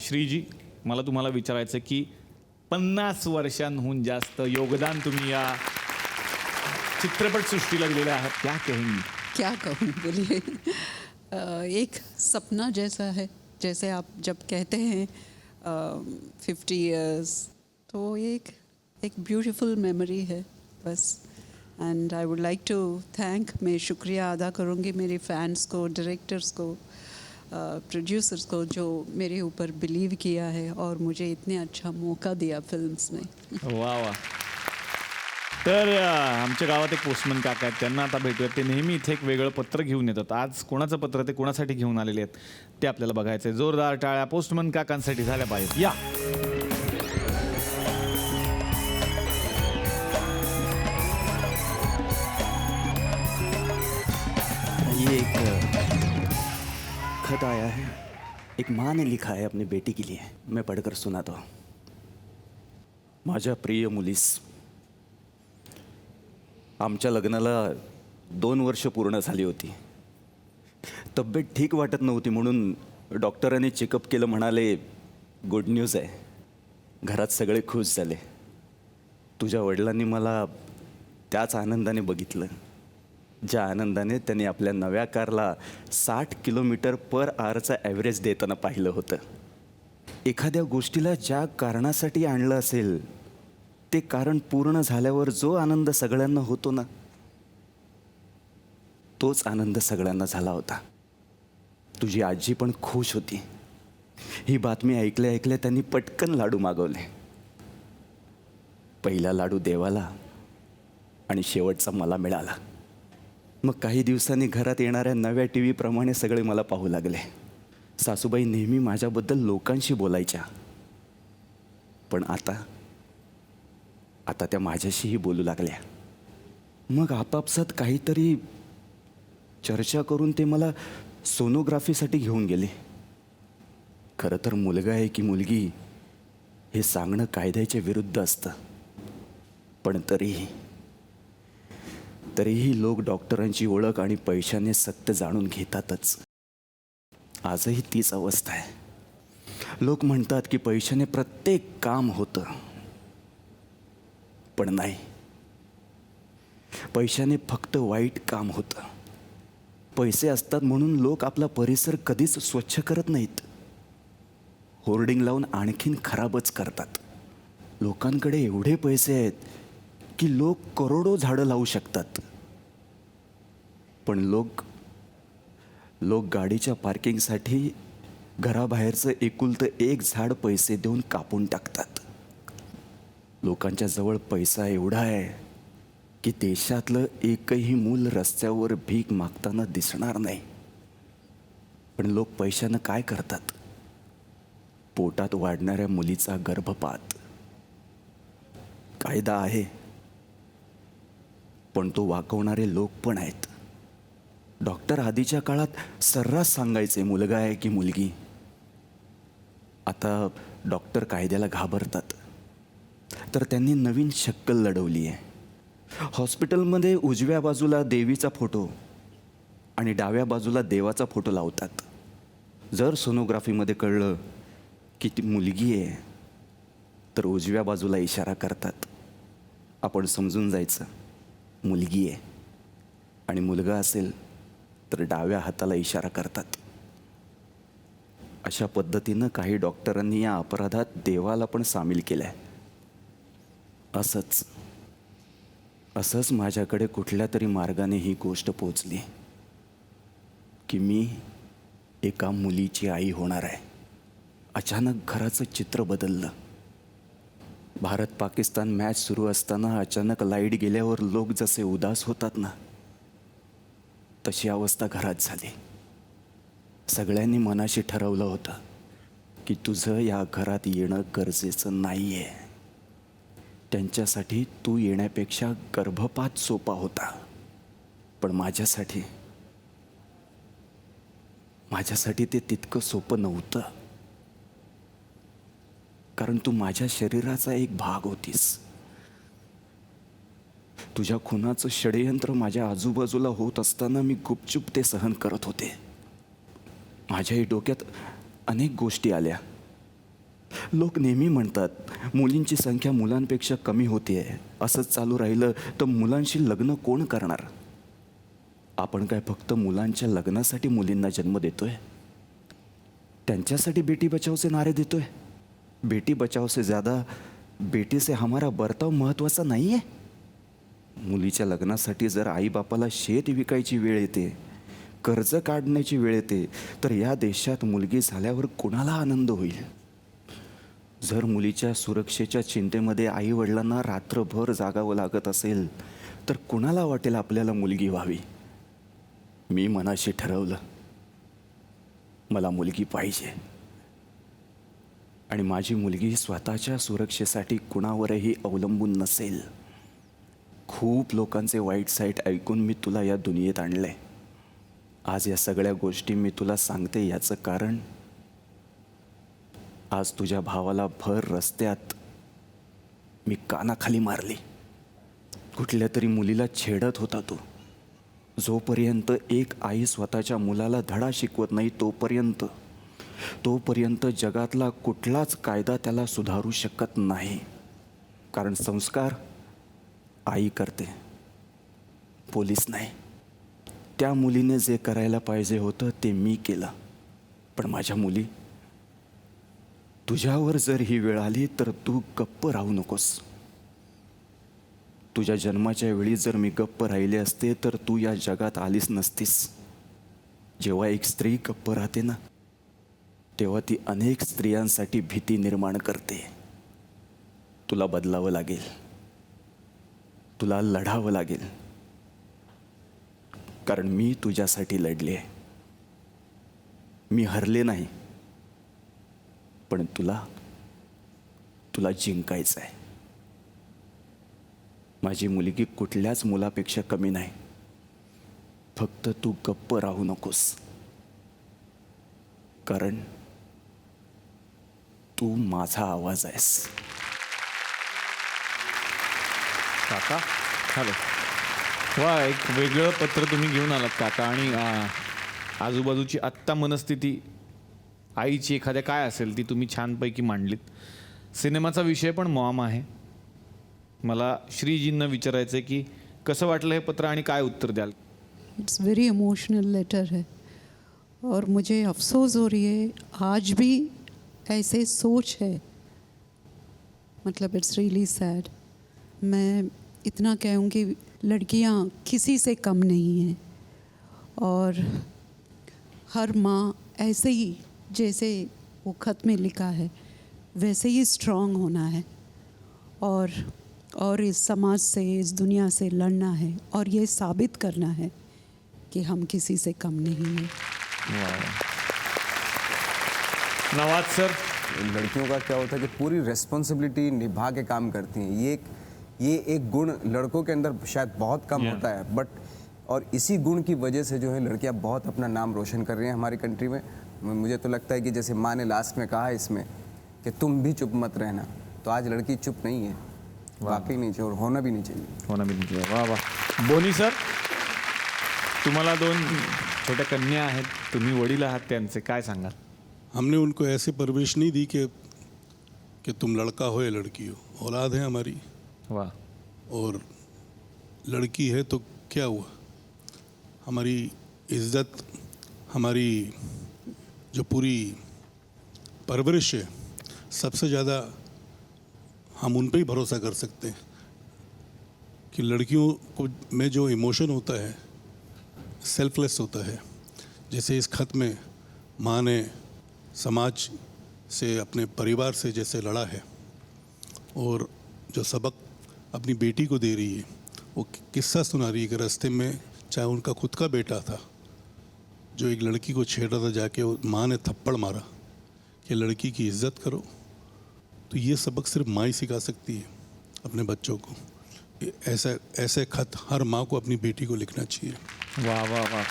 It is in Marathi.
श्रीजी, मला तुम्हाला विचारायचं आहे की 50 वर्षांहून जास्त योगदान तुम्ही या चित्रपटसृष्टीला दिलेलं आहात. क्या कहेंगी? क्या कहूँ बोलिए. एक सपना जैसा है. जैसे आप जब कहते हैं 50 इयर्स, तो ये एक ब्यूटीफुल मेमोरी है बस. And I would like to thank, मैं शुक्रिया अदा करूँगी मेरे फैंस को, डायरेक्टर्स को, प्रोड्यूसर्स को, जो मेरे ऊपर बिलीव किया है और मुझे इतने अच्छा मौका दिया फिल्म्स में. वा वा. तर आमच्या गावात एक पोस्टमन काका आहेत, त्यांना आता भेटूयात. ते नेहमी इथे एक वेगळं पत्र घेऊन येतात. आज कोणाचं पत्र ते कोणासाठी घेऊन आलेले आहेत ते आपल्याला बघायचं आहे. जोरदार टाळ्या पोस्टमन काकांसाठी झाल्या पाहिजेत. या. ये एक खत आया है. एक माँ ने लिखा है अपनी बेटी के लिए. मैं पढ़कर सुनाता हूँ. माझ्या प्रिय मुलीस, आमच्या लग्नाला 2 वर्ष पूर्ण झाली होती. तब्येत ठीक वाटत नव्हती म्हणून डॉक्टरांनी चेकअप केलं. म्हणाले गुड न्यूज आहे. घरात सगळे खुश झाले. तुझ्या वडिलांनी मला त्याच आनंदाने बघितलं ज्या आनंदाने त्यांनी आपल्या नव्या कारला 60 किलोमीटर पर आवरचा ॲव्हरेज देताना पाहिलं होतं. एखाद्या गोष्टीला ज्या कारणासाठी आणलं असेल ते कारण पूर्ण झाल्यावर जो आनंद सगळ्यांना होतो ना, तोच आनंद सगळ्यांना झाला होता. तुझी आजी पण खुश होती. ही बातमी ऐकल्या ऐकल्या त्यांनी पटकन लाडू मागवले. पहिला लाडू देवाला आणि शेवटचा मला मिळाला. मग काही दिवसांनी घरात येणाऱ्या नव्या टी व्हीप्रमाणे सगळे मला पाहू लागले. सासूबाई नेहमी माझ्याबद्दल लोकांशी बोलायच्या, पण आता त्या माझ्याशीही बोलू लागल्या. मग आपापसात काहीतरी चर्चा करून ते मला सोनोग्राफीसाठी घेऊन गेले. खरं तर मुलगा आहे की मुलगी हे सांगणं कायद्याच्या विरुद्ध असतं, पण तरीही लोक डॉक्टरांची ओळख आणि पैशाने सत्य जाणून घेतातच. आजही तीच अवस्था आहे. लोक म्हणतात की पैशाने प्रत्येक काम होतं, पण नाही. पैशाने फक्त वाईट काम होतं. पैसे असतात म्हणून लोक आपला परिसर कधीच स्वच्छ करत नाहीत. होर्डिंग लावून आणखीन खराबच करतात. लोकांकडे एवढे पैसे आहेत की लोक करोडो झाडं लावू शकतात, पण लोक गाडीच्या पार्किंगसाठी घराबाहेरचं एकुलतं एक झाड पैसे देऊन कापून टाकतात. लोकांच्या जवळ पैसा एवढा आहे की देशातलं एकही मूल रस्त्यावर भीक मागताना दिसणार नाही. पण लोक पैशानं काय करतात? पोटात वाढणाऱ्या मुलीचा गर्भपात. कायदा आहे, पण तो वाकवणारे लोक पण आहेत. डॉक्टर आधीच्या काळात सर्रास सांगायचे मुलगा आहे की मुलगी. आता डॉक्टर कायद्याला घाबरतात, तर त्यांनी नवीन शक्कल लढवली आहे. हॉस्पिटलमध्ये उजव्या बाजूला देवीचा फोटो आणि डाव्या बाजूला देवाचा फोटो लावतात. जर सोनोग्राफीमध्ये कळलं की ती मुलगी आहे तर उजव्या बाजूला इशारा करतात. आपण समजून जायचं मुलगी आहे, आणि मुलगा असेल तर डाव्या हाताला इशारा करतात. अशा पद्धतीनं काही डॉक्टरांनी या अपराधात देवाला पण सामील केलं आहे. असंच माझ्याकडे कुठल्या तरी मार्गाने ही गोष्ट पोचली की मी एका मुलीची आई होणार आहे. अचानक घराचं चित्र बदललं. भारत पाकिस्तान मॅच सुरू असताना अचानक लाईट गेल्यावर लोक जसे उदास होतात ना, तशी अवस्था घरात झाली. सगळ्यांनी मनाशी ठरवलं होतं की तुझं या घरात येणं गरजेचं नाही आहे. त्यांच्यासाठी तू येण्यापेक्षा गर्भपात सोपा होता, पण माझ्यासाठी ते तितकं सोपं नव्हतं. कारण तू माझ्या शरीराचा एक भाग होतीस. तुझ्या खुनाचं षडयंत्र माझ्या आजूबाजूला होत असताना मी गुपचूप ते सहन करत होते. माझ्याही डोक्यात अनेक गोष्टी आल्या लोक नेहमी म्हणतात मुलींची संख्या मुलांपेक्षा कमी होते आहे. असंच चालू राहिलं तर मुलांशी लग्न कोण करणार? आपण काय फक्त मुलांच्या लग्नासाठी मुलींना जन्म देतोय? त्यांच्यासाठी बेटी बचावचे नारे देतोय? बेटी बचाव से ज़्यादा बेटी से हमारा बर्ताव महत्त्वाचा नाही आहे? मुलीच्या लग्नासाठी जर आईबापाला शेत विकायची वेळ येते, कर्ज काढण्याची वेळ येते, तर या देशात मुलगी झाल्यावर कुणाला आनंद होईल? जर मुलीच्या सुरक्षेच्या चिंतेमध्ये आईवडिलांना रात्रभर जागावं लागत असेल तर कुणाला वाटेल आपल्याला मुलगी व्हावी? मी मनाशी ठरवलं, मला मुलगी पाहिजे. आणि माझी मुलगी स्वतःच्या सुरक्षेसाठी कुणावरही अवलंबून नसेल. खूप लोकांचे वाईट साईट ऐकून मी तुला या दुनियेत आणलंय. आज या सगळ्या गोष्टी मी तुला सांगते याचं कारण, आज तुझ्या भावाला भर रस्त्यात मी कानाखाली मारली. कुठल्या तरी मुलीला छेडत होता तो. जोपर्यंत एक आई स्वतःच्या मुलाला धडा शिकवत नाही तोपर्यंत जगातला कुठलाच कायदा त्याला सुधारू शकत नाही. कारण संस्कार आई करते, पोलीस नाही. त्या मुलीने जे करायला पाहिजे होतं ते मी केलं. पण माझ्या मुली, तुझ्यावर जर ही वेळ आली तर तू गप्प राहू नकोस. तुझ्या जन्माच्या वेळी जर मी गप्प राहिले असते तर तू या जगात आलीच नसतीस. जेव्हा एक स्त्री गप्प राहते ना, तेव्हा ती अनेक स्त्रियांसाठी भीती निर्माण करते. तुला बदलावं लागेल, तुला लढावं लागेल. कारण मी तुझ्यासाठी लढले. मी हरले नाही, पण तुला जिंकायचं आहे. माझी मुलगी कुठल्याच मुलापेक्षा कमी नाही. फक्त तू गप्प राहू नकोस, कारण तू माझा आवाज आहेस. काका हॅलो. वा, एक वेगळं पत्र तुम्ही घेऊन आलात काका. आणि आजूबाजूची आत्ता मनस्थिती आईची एखाद्या काय असेल ती तुम्ही छानपैकी मांडलीत. सिनेमाचा विषय पण मॉम आहे. मला श्रीजींना विचारायचं आहे की कसं वाटलं हे पत्र आणि काय उत्तर द्याल? इट्स वेरी इमोशनल लेटर है और मुझे अफसोस हो रही है आज भी ऐसे सोच है. मतलब इट्स रियली सैड. मैं इतना कहूँगी, लड़कियाँ किसी से कम नहीं हैं और हर माँ ऐसे ही जैसे वो खत में लिखा है वैसे ही स्ट्रांग होना है और इस समाज से, इस दुनिया से लड़ना है और ये साबित करना है कि हम किसी से कम नहीं हैं. नवाज सर. लड़कियों का क्या होता है कि पूरी रिस्पॉन्सिबिलिटी निभा के काम करती हैं. ये एक गुण लड़कों के अंदर शायद बहुत कम होता है, बट और इसी गुण की वजह से जो है लड़कियां बहुत अपना नाम रोशन कर रही हैं हमारी कंट्री में. मुझे तो लगता है कि जैसे माँ ने लास्ट में कहा इसमें कि तुम भी चुप मत रहना, तो आज लड़की चुप नहीं है. वाकई नहीं चाहिए और होना भी नहीं चाहिए. वा वा. बोनी सर, तुम्हाला 2 छोट्या कन्या आहेत, तुम्ही वडील आहात त्यांचे, काय सांगाल? हमने उनको ऐसे परवरिश नहीं दी कि तुम लड़का हो या लड़की हो. औलाद है हमारी. वाह. और लड़की है तो क्या हुआ, हमारी इज्जत, हमारी जो पूरी परवरिश है, सबसे ज़्यादा हम उन पे ही भरोसा कर सकते हैं कि लड़कियों को में जो इमोशन होता है सेल्फलेस होता है. जैसे इस खत में माँ ने समाज से, अपने परिवार से जैसे लड़ा है और जो सबक अपनी बेटी को दे रही है, वो किस्सा सुना रही है कि रास्ते में चाहे उनका खुद का बेटा था जो एक लड़की को छेड़ रहा था, जाके वो माँ ने थप्पड़ मारा कि लड़की की इज्जत करो. तो ये सबक सिर्फ माँ ही सिखा सकती है अपने बच्चों को. ऐसे खत हर माँ को अपनी बेटी को लिखना चाहिए. वाह वाह वाह.